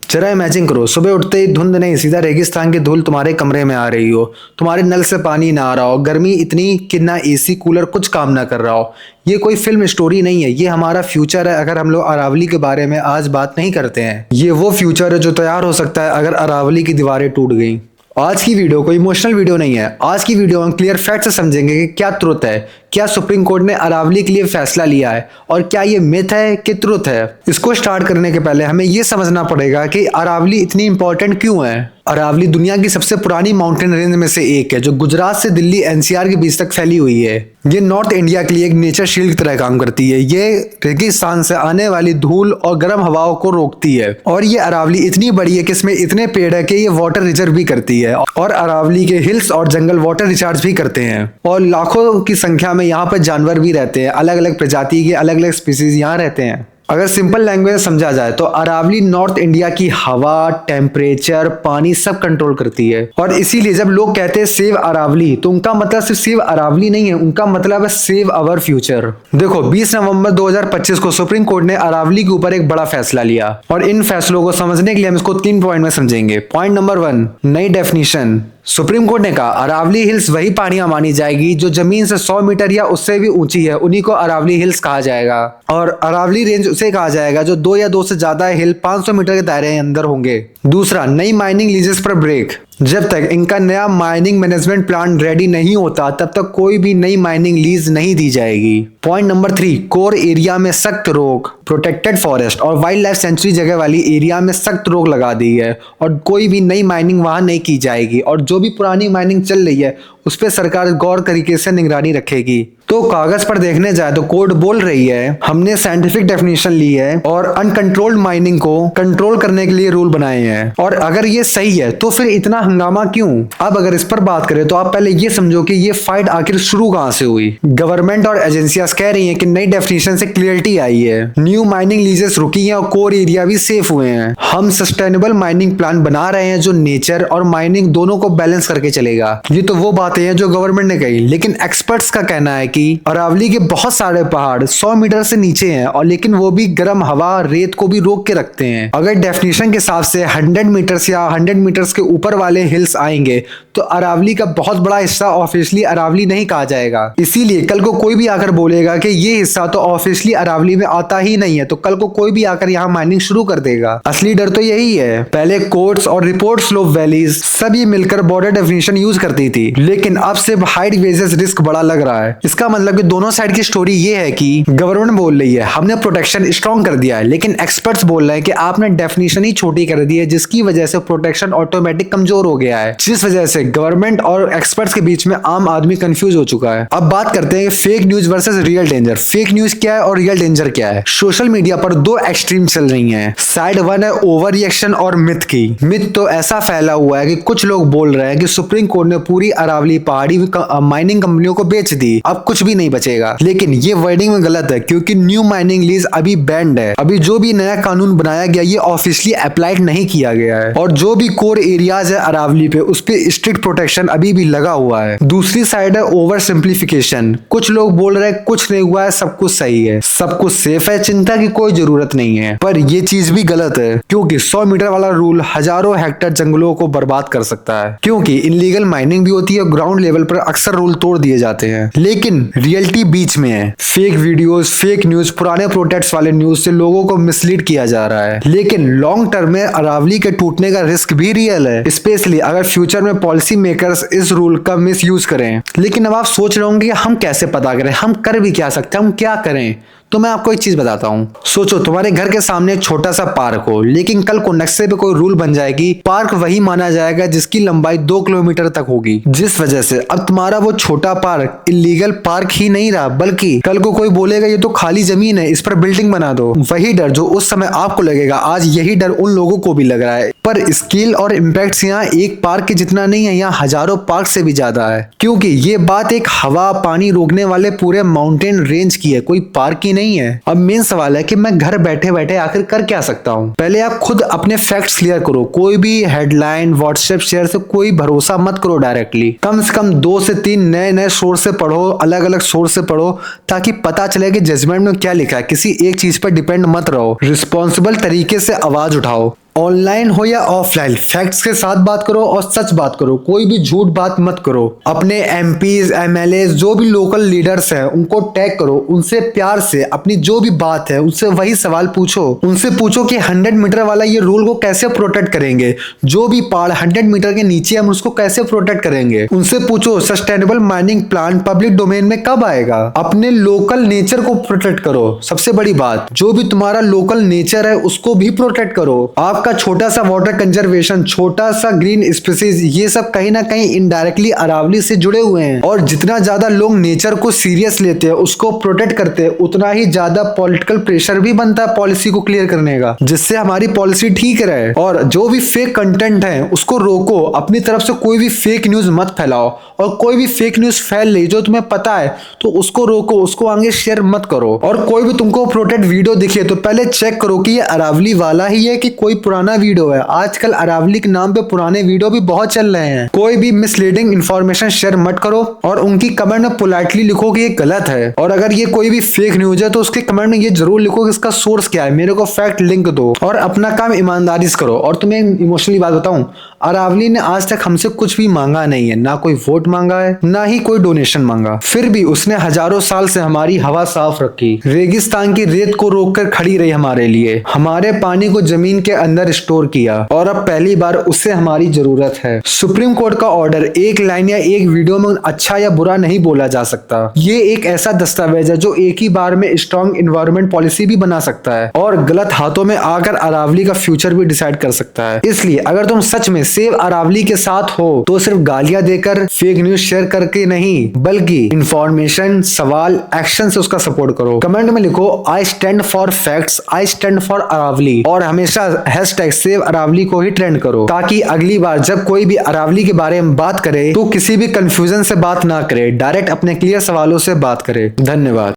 जरा इमेजिन करो, सुबह उठते ही धुंध नहीं सीधा रेगिस्तान की धूल तुम्हारे कमरे में आ रही हो, तुम्हारे नल से पानी ना आ रहा हो, गर्मी इतनी कि ना एसी कूलर कुछ काम ना कर रहा हो। ये कोई फिल्म स्टोरी नहीं है, ये हमारा फ्यूचर है अगर हम लोग अरावली के बारे में आज बात नहीं करते हैं। ये वो फ्यूचर है जो तैयार हो सकता है अगर अरावली की दीवारें टूट गई। आज की वीडियो कोई इमोशनल वीडियो नहीं है। आज की वीडियो हम क्लियर फैक्ट से समझेंगे कि क्या ट्रुथ है, क्या सुप्रीम कोर्ट ने अरावली के लिए फैसला लिया है और क्या ये मिथ है कि ट्रुथ है। इसको स्टार्ट करने के पहले हमें ये समझना पड़ेगा कि अरावली इतनी इंपॉर्टेंट क्यों है। अरावली दुनिया की सबसे पुरानी माउंटेन रेंज में से एक है जो गुजरात से दिल्ली एनसीआर के बीच तक फैली हुई है। ये नॉर्थ इंडिया के लिए एक नेचर शील्ड की तरह काम करती है। ये रेगिस्तान से आने वाली धूल और गर्म हवाओं को रोकती है और ये अरावली इतनी बड़ी है कि इसमें इतने पेड़ है कि ये वाटर रिजर्व भी करती है और अरावली के हिल्स और जंगल वाटर रिचार्ज भी करते हैं और लाखों की संख्या में यहाँ पर जानवर भी रहते हैं। अलग अलग प्रजाति के अलग अलग स्पीसीज यहाँ रहते हैं। अगर सिंपल लैंग्वेज में समझा जाए तो अरावली नॉर्थ इंडिया की हवा, टेम्परेचर, पानी सब कंट्रोल करती है और इसीलिए जब लोग कहते हैं सेव अरावली तो उनका मतलब सिर्फ सेव अरावली नहीं है, उनका मतलब है सेव अवर फ्यूचर। देखो 20 नवंबर 2025 को सुप्रीम कोर्ट ने अरावली के ऊपर एक बड़ा फैसला लिया और इन फैसलों को समझने के लिए हम इसको 3 पॉइंट में समझेंगे। पॉइंट नंबर 1, नई डेफिनेशन। सुप्रीम कोर्ट ने कहा अरावली हिल्स वही पहाड़ियां मानी जाएगी जो जमीन से 100 मीटर या उससे भी ऊंची है, उन्हीं को अरावली हिल्स कहा जाएगा। और अरावली रेंज उसे कहा जाएगा जो 2 या 2 से ज्यादा हिल 500 मीटर के दायरे के अंदर होंगे। दूसरा, नई माइनिंग लीजेस पर ब्रेक। जब तक इनका नया माइनिंग मैनेजमेंट प्लान रेडी नहीं होता तब तक कोई भी नई माइनिंग लीज नहीं दी जाएगी। पॉइंट नंबर 3, कोर एरिया में सख्त रोक। प्रोटेक्टेड फॉरेस्ट और वाइल्ड लाइफ सेंचुरी जगह वाली एरिया में सख्त रोक लगा दी है और कोई भी नई माइनिंग वहां नहीं की जाएगी और जो भी पुरानी माइनिंग चल रही है उस पर सरकार गौर तरीके से निगरानी रखेगी। तो कागज पर देखने जाए तो कोर्ट बोल रही है हमने साइंटिफिक डेफिनेशन ली है और अनकंट्रोल्ड माइनिंग को कंट्रोल करने के लिए रूल बनाए हैं। और अगर ये सही है तो फिर इतना हंगामा क्यों? अब अगर इस पर बात करें तो आप पहले ये समझो कि ये फाइट आखिर शुरू कहां से हुई। गवर्नमेंट और एजेंसियां कह रही हैं कि नई डेफिनेशन से क्लियरिटी आई है, न्यू माइनिंग लीजेस रुकी हैं और कोर एरिया भी सेफ हुए हैं। हम सस्टेनेबल माइनिंग प्लान बना रहे हैं जो नेचर और माइनिंग दोनों को बैलेंस करके चलेगा। ये तो वो बातें हैं जो गवर्नमेंट ने कही, लेकिन एक्सपर्ट्स का कहना है कि अरावली के बहुत सारे पहाड़ 100 मीटर से नीचे हैं और लेकिन वो भी गर्म हवा, रेत को भी रोक के रखते हैं। अगर डेफिनेशन के हिसाब से 100 मीटर्स या 100 मीटर्स के ऊपर वाले हिल्स आएंगे तो अरावली का बहुत बड़ा हिस्सा ऑफिशियली अरावली नहीं कहा जाएगा। इसीलिए कल को कोई भी आकर बोलेगा कि ये हिस्सा तो ऑफिशियली अरावली में आता ही नहीं है तो कल को कोई भी आकर यहाँ माइनिंग शुरू कर देगा। असली डर तो यही है। पहले कोर्ट्स और रिपोर्ट स्लोप वैलीज सभी मिलकर बॉर्डर डेफिनेशन यूज करती थी, लेकिन अब सिर्फ हाइट वेजेस रिस्क बड़ा लग रहा है। इसका मतलब कि दोनों साइड की स्टोरी ये है कि गवर्नमेंट बोल रही है हमने प्रोटेक्शन स्ट्रॉन्ग कर दिया है, लेकिन एक्सपर्ट्स बोल रहे हैं कि आपने डेफिनेशन ही छोटी कर दी है जिसकी वजह से प्रोटेक्शन ऑटोमेटिक कमजोर हो गया है, जिस वजह से गवर्नमेंट और एक्सपर्ट्स के बीच में आम आदमी कंफ्यूज हो चुका है। अब बात करते हैं fake news versus real danger. Fake news क्या है और रियल डेंजर क्या है? सोशल मीडिया पर 2 एक्सट्रीम चल रही हैं। साइड 1 है ओवर रिएक्शन और मिथ की। मिथ तो ऐसा फैला हुआ है कि कुछ लोग बोल रहे हैं कि सुप्रीम कोर्ट ने पूरी अरावली पहाड़ी माइनिंग कंपनियों को बेच दी, अब कुछ भी नहीं बचेगा। लेकिन ये वर्डिंग में गलत है क्योंकि न्यू माइनिंग लीज अभी बैंड है। अभी जो भी नया कानून बनाया गया ये ऑफिशियली अप्लाइड नहीं किया गया है और जो भी कोर एरियाज है अरावली पे उस पे स्ट्रिक्ट प्रोटेक्शन अभी भी लगा हुआ है। दूसरी साइड है ओवर सिंप्लीफिकेशन। कुछ लोग बोल रहे हैं कुछ नहीं हुआ है, सब कुछ सही है, सब कुछ सेफ है, चिंता की कोई जरूरत नहीं है। पर ये चीज भी गलत है क्योंकि 100 मीटर वाला रूल हजारों हेक्टेयर जंगलों को बर्बाद कर सकता है क्योंकि इनलीगल माइनिंग भी होती है और ग्राउंड लेवल पर अक्सर रूल तोड़ दिए जाते हैं। लेकिन रियलिटी बीच में है। फेक वीडियोस, फेक न्यूज, पुराने प्रोटेक्ट्स वाले न्यूज से लोगों को मिसलीड किया जा रहा है। लेकिन लॉन्ग टर्म में अरावली के टूटने का रिस्क भी रियल है, स्पेशली अगर फ्यूचर में पॉलिसी मेकर्स इस रूल का मिस यूज करें। लेकिन अब आप सोच रहे होंगे कि हम कैसे पता करें, हम कर भी क्या सकते हैं, हम क्या करें? तो मैं आपको एक चीज बताता हूँ। सोचो तुम्हारे घर के सामने एक छोटा सा पार्क हो, लेकिन कल को नक्शे पे कोई रूल बन जाएगी, पार्क वही माना जाएगा जिसकी लंबाई 2 किलोमीटर तक होगी, जिस वजह से अब तुम्हारा वो छोटा पार्क इलीगल पार्क ही नहीं रहा, बल्कि कल को कोई बोलेगा ये तो खाली जमीन है, इस पर बिल्डिंग बना दो। वही डर जो उस समय आपको लगेगा आज यही डर उन लोगों को भी लग रहा है। पर स्केल और इम्पैक्ट यहाँ एक पार्क के जितना नहीं है, यहाँ हजारों पार्क से भी ज्यादा है क्योंकि ये बात एक हवा पानी रोकने वाले पूरे माउंटेन रेंज की है, कोई पार्क की नहीं है। अब मेन सवाल है कि मैं घर बैठे बैठे आखिर कर क्या सकता हूँ? पहले आप खुद अपने फैक्ट्स क्लियर करो। कोई भी हेडलाइन व्हाट्सएप शेयर से कोई भरोसा मत करो डायरेक्टली। कम से कम 2 से 3 नए नए सोर्स से पढ़ो, अलग अलग सोर्स से पढ़ो ताकि पता चले कि जजमेंट में क्या लिखा है। किसी एक चीज पर डिपेंड मत रहो, रिस्पॉन्सिबल तरीके से आवाज उठाओ। ऑनलाइन हो या ऑफलाइन, फैक्ट्स के साथ बात करो और सच बात करो, कोई भी झूठ बात मत करो। अपने एमपीज, एमएलए, जो भी लोकल लीडर्स हैं उनको टैग करो, उनसे प्यार से अपनी जो भी बात है उनसे वही सवाल पूछो। उनसे पूछो कि 100 मीटर वाला ये रूल को कैसे प्रोटेक्ट करेंगे, जो भी पहाड़ 100 मीटर के नीचे हम उसको कैसे प्रोटेक्ट करेंगे। उनसे पूछो sustainable mining plan public domain में कब आएगा। अपने लोकल नेचर को प्रोटेक्ट करो, सबसे बड़ी बात, जो भी तुम्हारा लोकल नेचर है उसको भी प्रोटेक्ट करो। आपका छोटा सा वाटर कंजर्वेशन, छोटा सा ग्रीन स्पीसीज, ये सब कहीं ना कहीं इनडायरेक्टली अरावली से जुड़े हुए हैं। और जितना ज्यादा लोग नेचर को सीरियस लेते हैं, उसको प्रोटेक्ट करते हैं, उतना ही ज्यादा पॉलिटिकल प्रेशर भी बनता है पॉलिसी को क्लियर करने का, जिससे हमारी पॉलिसी ठीक रहे। और जो भी फेक कंटेंट है उसको रोको, अपनी तरफ से कोई भी फेक न्यूज मत फैलाओ, और कोई भी फेक न्यूज फैल रही जो तुम्हें पता है तो उसको रोको, उसको आगे शेयर मत करो। और कोई भी तुमको प्रोटेक्ट वीडियो दिखे तो पहले चेक करो कि ये अरावली वाला ही है कि कोई पुराना वीडियो है। आजकल अरावली के नाम पे पुराने वीडियो भी बहुत चल रहे हैं। कोई भी मिसलीडिंग इंफॉर्मेशन शेयर मत करो, और उनकी कमेंट में पोलाइटली लिखो कि ये गलत है। और अगर ये कोई भी फेक न्यूज है तो उसके कमेंट में ये जरूर लिखो कि इसका सोर्स क्या है, मेरे को फैक्ट लिंक दो। और अपना काम ईमानदारी से करो। और तुम्हें इमोशनली बात बताऊं, अरावली ने आज तक हमसे कुछ भी मांगा नहीं है, ना कोई वोट मांगा है, ना ही कोई डोनेशन मांगा। फिर भी उसने हजारों साल से हमारी हवा साफ रखी, रेगिस्तान की रेत को रोककर खड़ी रही हमारे लिए, हमारे पानी को जमीन के अंदर स्टोर किया, और अब पहली बार उससे हमारी जरूरत है। सुप्रीम कोर्ट का ऑर्डर एक लाइन या एक वीडियो में अच्छा या बुरा नहीं बोला जा सकता। ये एक ऐसा दस्तावेज है जो एक ही बार में स्ट्रॉन्ग एनवायरनमेंट पॉलिसी भी बना सकता है, और गलत हाथों में आकर अरावली का फ्यूचर भी डिसाइड कर सकता है। इसलिए अगर तुम सच में सेव अरावली के साथ हो तो सिर्फ गालियां देकर, फेक न्यूज शेयर करके नहीं, बल्कि इंफॉर्मेशन, सवाल, एक्शन से उसका सपोर्ट करो। कमेंट में लिखो I stand for facts, I stand for Aravalli, और हमेशा हैशटैग सेव अरावली को ही ट्रेंड करो, ताकि अगली बार जब कोई भी अरावली के बारे में बात करे तो किसी भी कंफ्यूजन से बात ना करे, डायरेक्ट अपने क्लियर सवालों से बात करे। धन्यवाद।